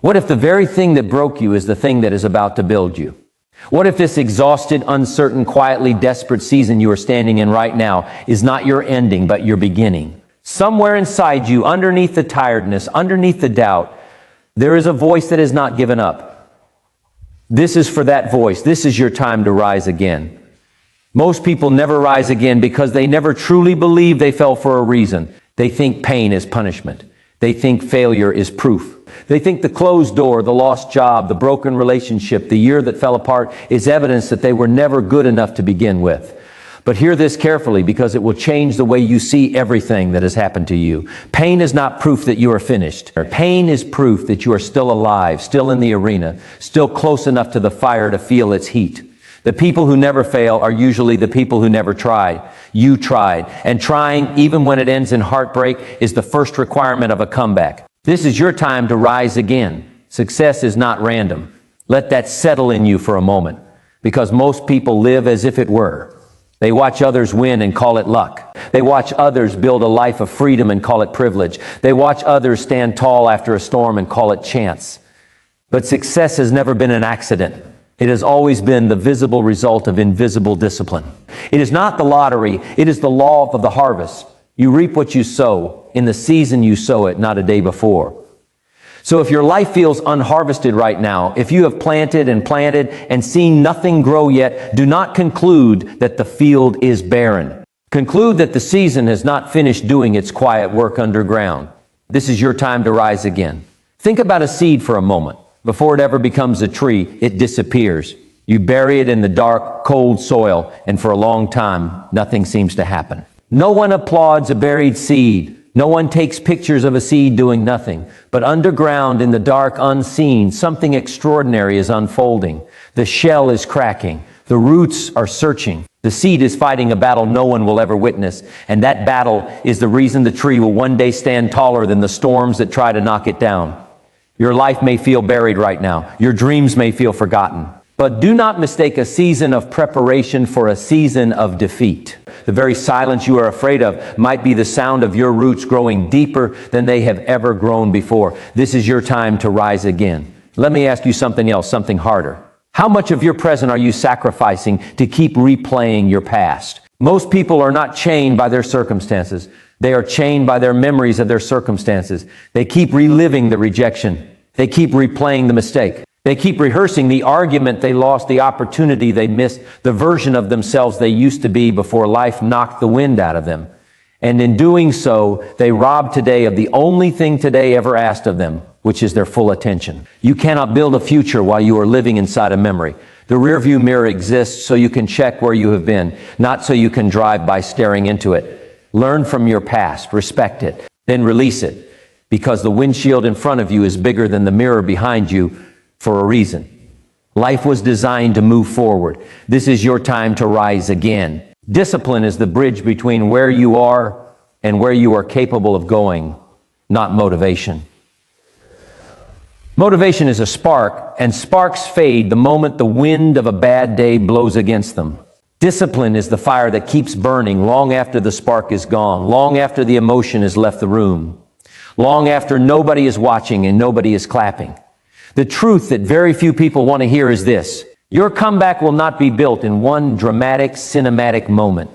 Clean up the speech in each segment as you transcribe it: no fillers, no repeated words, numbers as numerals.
What if the very thing that broke you is the thing that is about to build you? What if this exhausted, uncertain, quietly desperate season you are standing in right now is not your ending, but your beginning? Somewhere inside you, underneath the tiredness, underneath the doubt, there is a voice that has not given up. This is for that voice. This is your time to rise again. Most people never rise again because they never truly believe they fell for a reason. They think pain is punishment. They think failure is proof. They think the closed door, the lost job, the broken relationship, the year that fell apart is evidence that they were never good enough to begin with. But hear this carefully, because it will change the way you see everything that has happened to you. Pain is not proof that you are finished. Pain is proof that you are still alive, still in the arena, still close enough to the fire to feel its heat. The people who never fail are usually the people who never tried. You tried. And trying, even when it ends in heartbreak, is the first requirement of a comeback. This is your time to rise again. Success is not random. Let that settle in you for a moment, because most people live as if it were. They watch others win and call it luck. They watch others build a life of freedom and call it privilege. They watch others stand tall after a storm and call it chance. But success has never been an accident. It has always been the visible result of invisible discipline. It is not the lottery. It is the law of the harvest. You reap what you sow. In the season you sow it, not a day before. So if your life feels unharvested right now, if you have planted and seen nothing grow yet, do not conclude that the field is barren. Conclude that the season has not finished doing its quiet work underground. This is your time to rise again. Think about a seed for a moment. Before it ever becomes a tree, it disappears. You bury it in the dark, cold soil, and for a long time, nothing seems to happen. No one applauds a buried seed. No one takes pictures of a seed doing nothing. But underground, in the dark, unseen, something extraordinary is unfolding. The shell is cracking. The roots are searching. The seed is fighting a battle no one will ever witness. And that battle is the reason the tree will one day stand taller than the storms that try to knock it down. Your life may feel buried right now. Your dreams may feel forgotten. But do not mistake a season of preparation for a season of defeat. The very silence you are afraid of might be the sound of your roots growing deeper than they have ever grown before. This is your time to rise again. Let me ask you something else, something harder. How much of your present are you sacrificing to keep replaying your past? Most people are not chained by their circumstances. They are chained by their memories of their circumstances. They keep reliving the rejection. They keep replaying the mistake. They keep rehearsing the argument they lost, the opportunity they missed, the version of themselves they used to be before life knocked the wind out of them. And in doing so, they rob today of the only thing today ever asked of them, which is their full attention. You cannot build a future while you are living inside a memory. The rearview mirror exists so you can check where you have been, not so you can drive by staring into it. Learn from your past, respect it, then release it, because the windshield in front of you is bigger than the mirror behind you for a reason. Life was designed to move forward. This is your time to rise again. Discipline is the bridge between where you are and where you are capable of going, not motivation. Motivation is a spark, and sparks fade the moment the wind of a bad day blows against them. Discipline is the fire that keeps burning long after the spark is gone, long after the emotion has left the room, long after nobody is watching and nobody is clapping. The truth that very few people want to hear is this: your comeback will not be built in one dramatic, cinematic moment.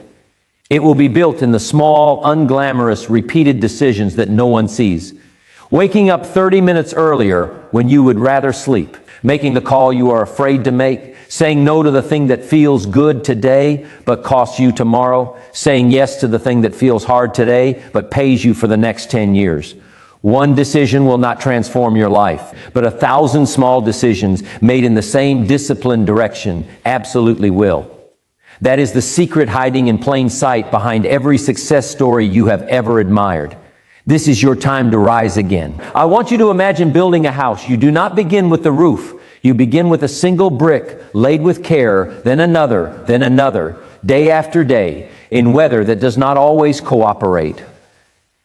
It will be built in the small, unglamorous, repeated decisions that no one sees. Waking up 30 minutes earlier when you would rather sleep. Making the call you are afraid to make. Saying no to the thing that feels good today but costs you tomorrow. Saying yes to the thing that feels hard today but pays you for the next 10 years. One decision will not transform your life, but 1,000 small decisions made in the same disciplined direction absolutely will. That is the secret hiding in plain sight behind every success story you have ever admired. This is your time to rise again. I want you to imagine building a house. You do not begin with the roof. You begin with a single brick laid with care, then another, day after day, in weather that does not always cooperate.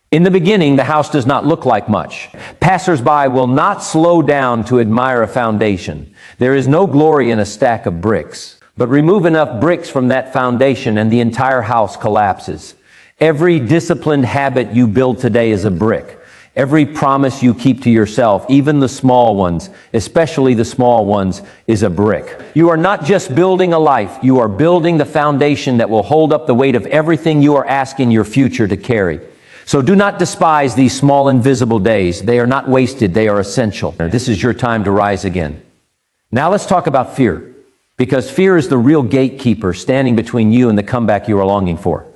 In the beginning, the house does not look like much. Passers-by will not slow down to admire a foundation. There is no glory in a stack of bricks. But remove enough bricks from that foundation and the entire house collapses. Every disciplined habit you build today is a brick. Every promise you keep to yourself, even the small ones, especially the small ones, is a brick. You are not just building a life, you are building the foundation that will hold up the weight of everything you are asking your future to carry. So do not despise these small invisible days. They are not wasted, they are essential. This is your time to rise again. Now let's talk about fear, because fear is the real gatekeeper standing between you and the comeback you are longing for.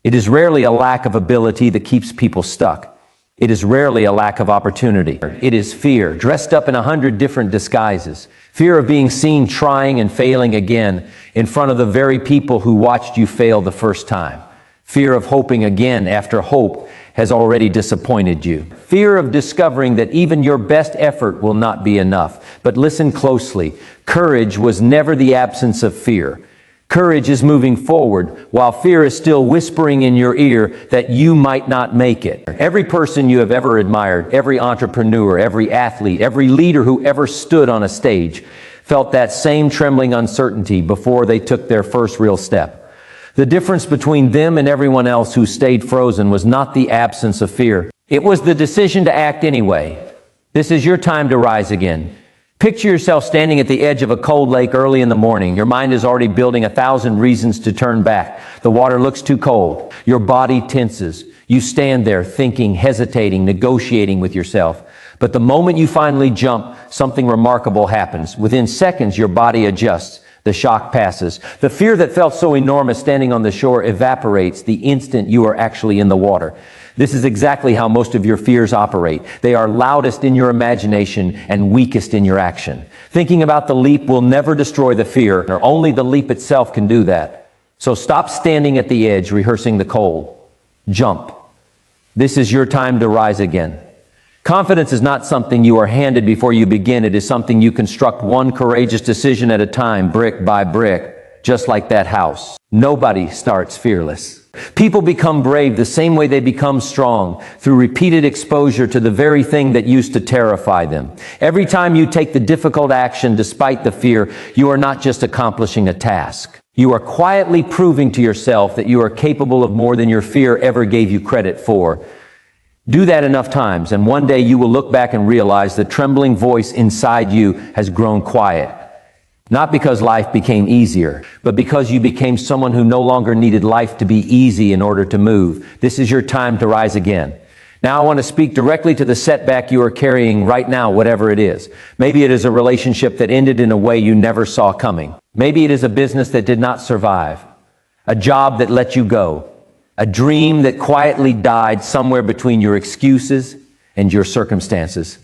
It is rarely a lack of ability that keeps people stuck. It is rarely a lack of opportunity. It is fear, dressed up in 100 different disguises. Fear of being seen trying and failing again in front of the very people who watched you fail the first time. Fear of hoping again after hope has already disappointed you. Fear of discovering that even your best effort will not be enough. But listen closely. Courage was never the absence of fear. Courage is moving forward, while fear is still whispering in your ear that you might not make it. Every person you have ever admired, every entrepreneur, every athlete, every leader who ever stood on a stage, felt that same trembling uncertainty before they took their first real step. The difference between them and everyone else who stayed frozen was not the absence of fear. It was the decision to act anyway. This is your time to rise again. Picture yourself standing at the edge of a cold lake early in the morning. Your mind is already building 1,000 reasons to turn back. The water looks too cold. Your body tenses. You stand there thinking, hesitating, negotiating with yourself. But the moment you finally jump, something remarkable happens. Within seconds, your body adjusts. The shock passes. The fear that felt so enormous standing on the shore evaporates the instant you are actually in the water. This is exactly how most of your fears operate. They are loudest in your imagination and weakest in your action. Thinking about the leap will never destroy the fear, or only the leap itself can do that. So stop standing at the edge, rehearsing the cold. Jump. This is your time to rise again. Confidence is not something you are handed before you begin. It is something you construct one courageous decision at a time, brick by brick, just like that house. Nobody starts fearless. People become brave the same way they become strong, through repeated exposure to the very thing that used to terrify them. Every time you take the difficult action despite the fear, you are not just accomplishing a task. You are quietly proving to yourself that you are capable of more than your fear ever gave you credit for. Do that enough times, and one day you will look back and realize the trembling voice inside you has grown quiet. Not because life became easier, but because you became someone who no longer needed life to be easy in order to move. This is your time to rise again. Now I want to speak directly to the setback you are carrying right now, whatever it is. Maybe it is a relationship that ended in a way you never saw coming. Maybe it is a business that did not survive, a job that let you go, a dream that quietly died somewhere between your excuses and your circumstances.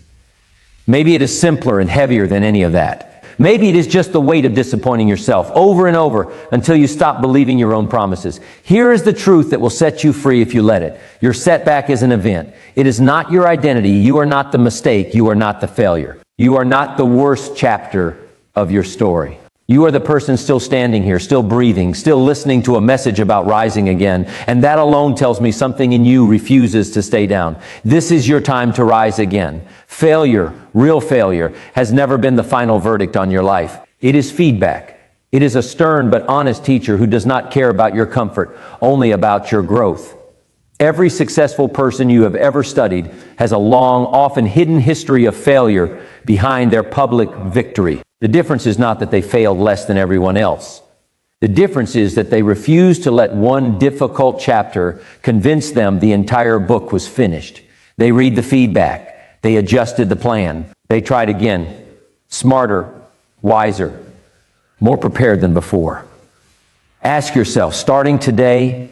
Maybe it is simpler and heavier than any of that. Maybe it is just the weight of disappointing yourself over and over until you stop believing your own promises. Here is the truth that will set you free if you let it. Your setback is an event. It is not your identity. You are not the mistake. You are not the failure. You are not the worst chapter of your story. You are the person still standing here, still breathing, still listening to a message about rising again. And that alone tells me something in you refuses to stay down. This is your time to rise again. Failure, real failure, has never been the final verdict on your life. It is feedback. It is a stern but honest teacher who does not care about your comfort, only about your growth. Every successful person you have ever studied has a long, often hidden history of failure behind their public victory. The difference is not that they failed less than everyone else. The difference is that they refused to let one difficult chapter convince them the entire book was finished. They read the feedback. They adjusted the plan. They tried again. Smarter, wiser, more prepared than before. Ask yourself, starting today,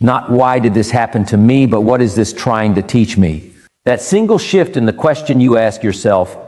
not why did this happen to me, but what is this trying to teach me? That single shift in the question you ask yourself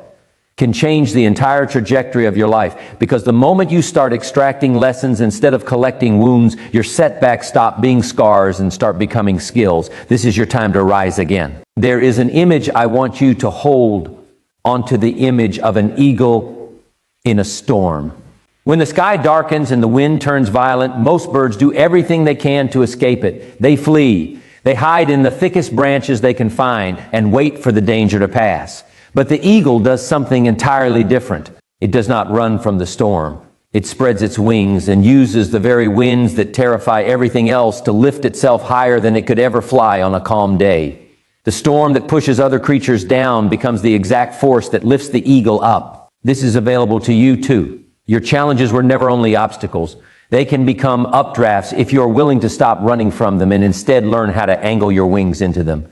can change the entire trajectory of your life, because the moment you start extracting lessons instead of collecting wounds, your setbacks stop being scars and start becoming skills. This is your time to rise again. There is an image I want you to hold onto, the image of an eagle in a storm. When the sky darkens and the wind turns violent, most birds do everything they can to escape it. They flee. They hide in the thickest branches they can find and wait for the danger to pass. But the eagle does something entirely different. It does not run from the storm. It spreads its wings and uses the very winds that terrify everything else to lift itself higher than it could ever fly on a calm day. The storm that pushes other creatures down becomes the exact force that lifts the eagle up. This is available to you too. Your challenges were never only obstacles. They can become updrafts if you're willing to stop running from them and instead learn how to angle your wings into them.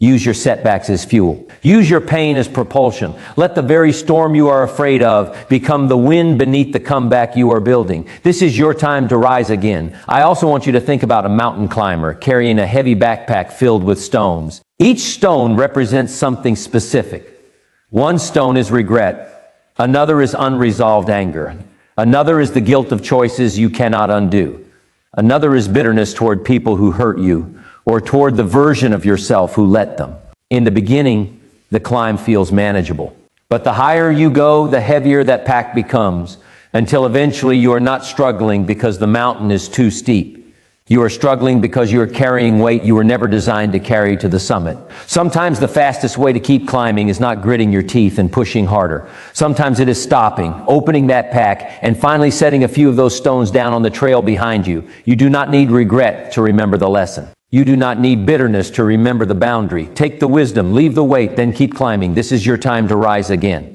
Use your setbacks as fuel. Use your pain as propulsion. Let the very storm you are afraid of become the wind beneath the comeback you are building. This is your time to rise again. I also want you to think about a mountain climber carrying a heavy backpack filled with stones. Each stone represents something specific. One stone is regret. Another is unresolved anger. Another is the guilt of choices you cannot undo. Another is bitterness toward people who hurt you, or toward the version of yourself who let them. In the beginning, the climb feels manageable. But the higher you go, the heavier that pack becomes, until eventually you are not struggling because the mountain is too steep. You are struggling because you are carrying weight you were never designed to carry to the summit. Sometimes the fastest way to keep climbing is not gritting your teeth and pushing harder. Sometimes it is stopping, opening that pack, and finally setting a few of those stones down on the trail behind you. You do not need regret to remember the lesson. You do not need bitterness to remember the boundary. Take the wisdom, leave the weight, then keep climbing. This is your time to rise again.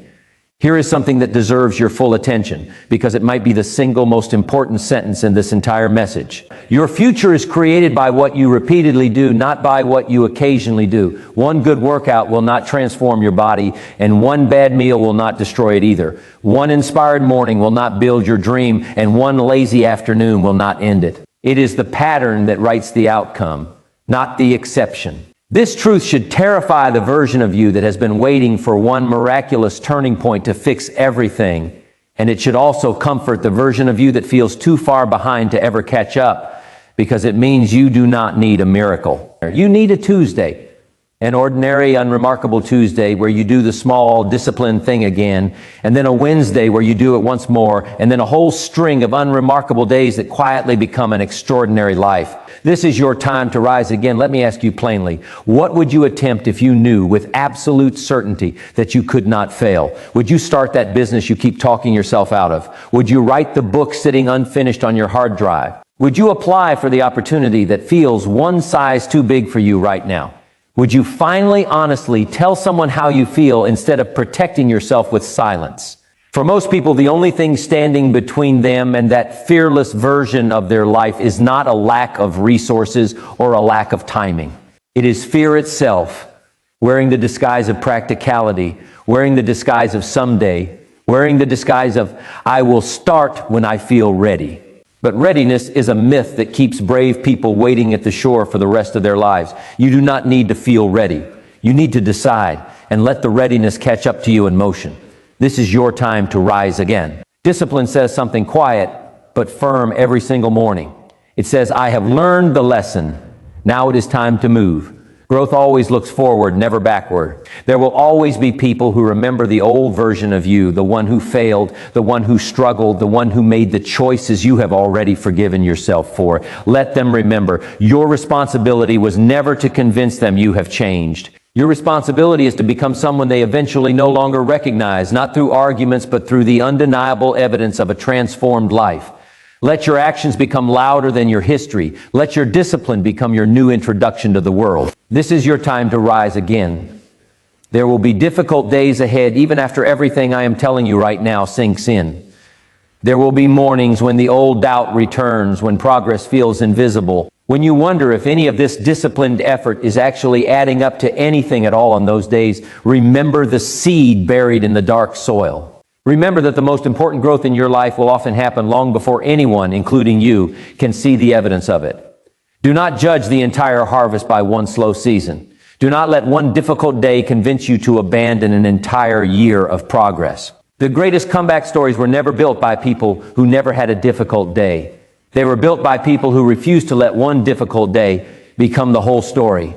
Here is something that deserves your full attention, because it might be the single most important sentence in this entire message. Your future is created by what you repeatedly do, not by what you occasionally do. One good workout will not transform your body, and one bad meal will not destroy it either. One inspired morning will not build your dream, and one lazy afternoon will not end it. It is the pattern that writes the outcome, not the exception. This truth should terrify the version of you that has been waiting for one miraculous turning point to fix everything. And it should also comfort the version of you that feels too far behind to ever catch up, because it means you do not need a miracle. You need a Tuesday, an ordinary, unremarkable Tuesday where you do the small, disciplined thing again, and then a Wednesday where you do it once more, and then a whole string of unremarkable days that quietly become an extraordinary life. This is your time to rise again. Let me ask you plainly, what would you attempt if you knew with absolute certainty that you could not fail? Would you start that business you keep talking yourself out of? Would you write the book sitting unfinished on your hard drive? Would you apply for the opportunity that feels one size too big for you right now? Would you finally, honestly tell someone how you feel instead of protecting yourself with silence? For most people, the only thing standing between them and that fearless version of their life is not a lack of resources or a lack of timing. It is fear itself, wearing the disguise of practicality, wearing the disguise of someday, wearing the disguise of I will start when I feel ready. But readiness is a myth that keeps brave people waiting at the shore for the rest of their lives. You do not need to feel ready. You need to decide and let the readiness catch up to you in motion. This is your time to rise again. Discipline says something quiet but firm every single morning. It says, I have learned the lesson. Now it is time to move. Growth always looks forward, never backward. There will always be people who remember the old version of you, the one who failed, the one who struggled, the one who made the choices you have already forgiven yourself for. Let them remember, your responsibility was never to convince them you have changed. Your responsibility is to become someone they eventually no longer recognize, not through arguments, but through the undeniable evidence of a transformed life. Let your actions become louder than your history. Let your discipline become your new introduction to the world. This is your time to rise again. There will be difficult days ahead, even after everything I am telling you right now sinks in. There will be mornings when the old doubt returns, when progress feels invisible, when you wonder if any of this disciplined effort is actually adding up to anything at all on those days. Remember the seed buried in the dark soil. Remember that the most important growth in your life will often happen long before anyone, including you, can see the evidence of it. Do not judge the entire harvest by one slow season. Do not let one difficult day convince you to abandon an entire year of progress. The greatest comeback stories were never built by people who never had a difficult day. They were built by people who refused to let one difficult day become the whole story.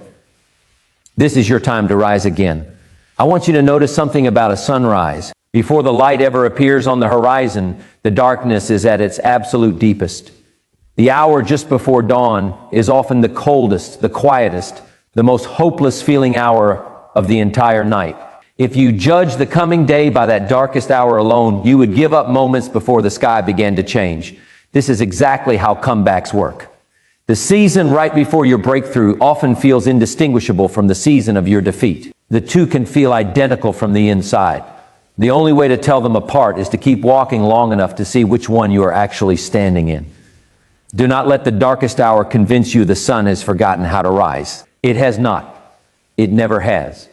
This is your time to rise again. I want you to notice something about a sunrise. Before the light ever appears on the horizon, the darkness is at its absolute deepest. The hour just before dawn is often the coldest, the quietest, the most hopeless feeling hour of the entire night. If you judge the coming day by that darkest hour alone, you would give up moments before the sky began to change. This is exactly how comebacks work. The season right before your breakthrough often feels indistinguishable from the season of your defeat. The two can feel identical from the inside. The only way to tell them apart is to keep walking long enough to see which one you are actually standing in. Do not let the darkest hour convince you the sun has forgotten how to rise. It has not. It never has.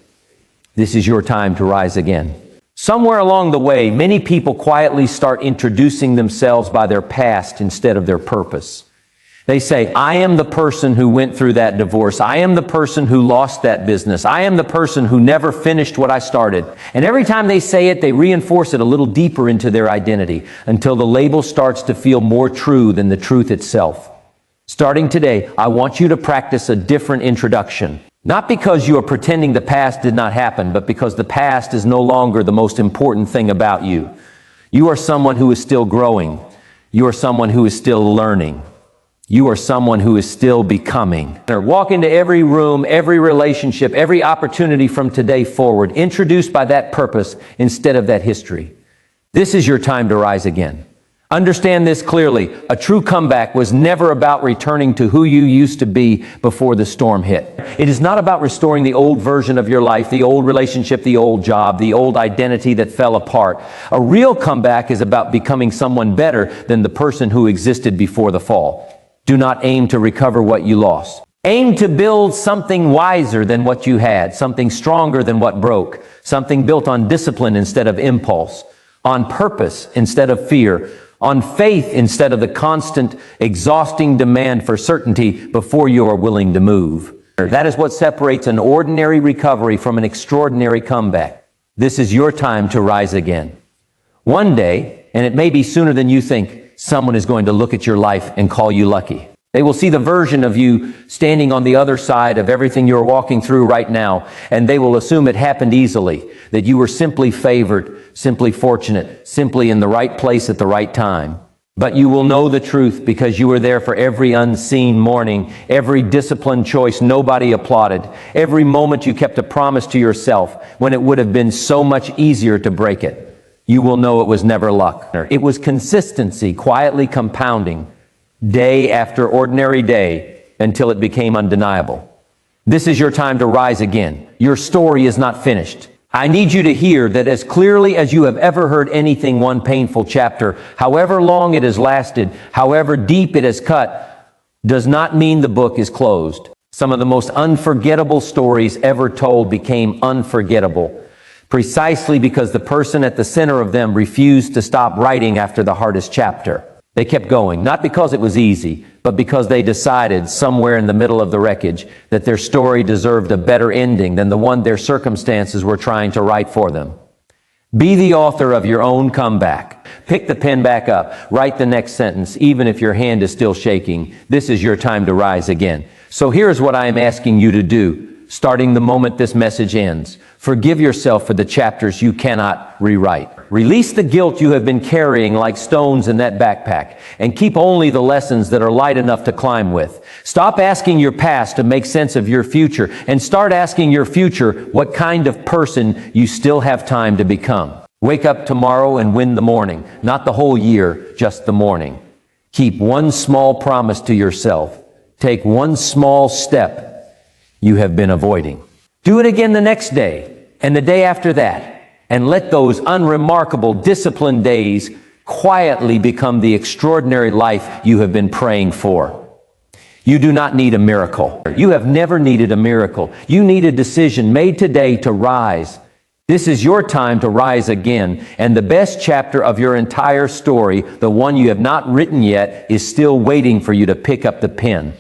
This is your time to rise again. Somewhere along the way, many people quietly start introducing themselves by their past instead of their purpose. They say, I am the person who went through that divorce. I am the person who lost that business. I am the person who never finished what I started. And every time they say it, they reinforce it a little deeper into their identity until the label starts to feel more true than the truth itself. Starting today, I want you to practice a different introduction. Not because you are pretending the past did not happen, but because the past is no longer the most important thing about you. You are someone who is still growing. You are someone who is still learning. You are someone who is still becoming. Walk into every room, every relationship, every opportunity from today forward, introduced by that purpose instead of that history. This is your time to rise again. Understand this clearly. A true comeback was never about returning to who you used to be before the storm hit. It is not about restoring the old version of your life, the old relationship, the old job, the old identity that fell apart. A real comeback is about becoming someone better than the person who existed before the fall. Do not aim to recover what you lost. Aim to build something wiser than what you had, something stronger than what broke, something built on discipline instead of impulse, on purpose instead of fear, on faith instead of the constant, exhausting demand for certainty before you are willing to move. That is what separates an ordinary recovery from an extraordinary comeback. This is your time to rise again. One day, and it may be sooner than you think, someone is going to look at your life and call you lucky. They will see the version of you standing on the other side of everything you're walking through right now, and they will assume it happened easily, that you were simply favored, simply fortunate, simply in the right place at the right time. But you will know the truth because you were there for every unseen morning, every disciplined choice nobody applauded, every moment you kept a promise to yourself when it would have been so much easier to break it. You will know it was never luck. It was consistency quietly compounding day after ordinary day until it became undeniable. This is your time to rise again. Your story is not finished. I need you to hear that as clearly as you have ever heard anything, one painful chapter, however long it has lasted, however deep it has cut, does not mean the book is closed. Some of the most unforgettable stories ever told became unforgettable, precisely because the person at the center of them refused to stop writing after the hardest chapter. They kept going, not because it was easy, but because they decided somewhere in the middle of the wreckage that their story deserved a better ending than the one their circumstances were trying to write for them. Be the author of your own comeback. Pick the pen back up. Write the next sentence, even if your hand is still shaking. This is your time to rise again. So here's what I am asking you to do, starting the moment this message ends. Forgive yourself for the chapters you cannot rewrite. Release the guilt you have been carrying like stones in that backpack, and keep only the lessons that are light enough to climb with. Stop asking your past to make sense of your future, and start asking your future what kind of person you still have time to become. Wake up tomorrow and win the morning, not the whole year, just the morning. Keep one small promise to yourself. Take one small step you have been avoiding. Do it again the next day, and the day after that. And let those unremarkable, disciplined days quietly become the extraordinary life you have been praying for. You do not need a miracle. You have never needed a miracle. You need a decision made today to rise. This is your time to rise again, and the best chapter of your entire story, the one you have not written yet, is still waiting for you to pick up the pen.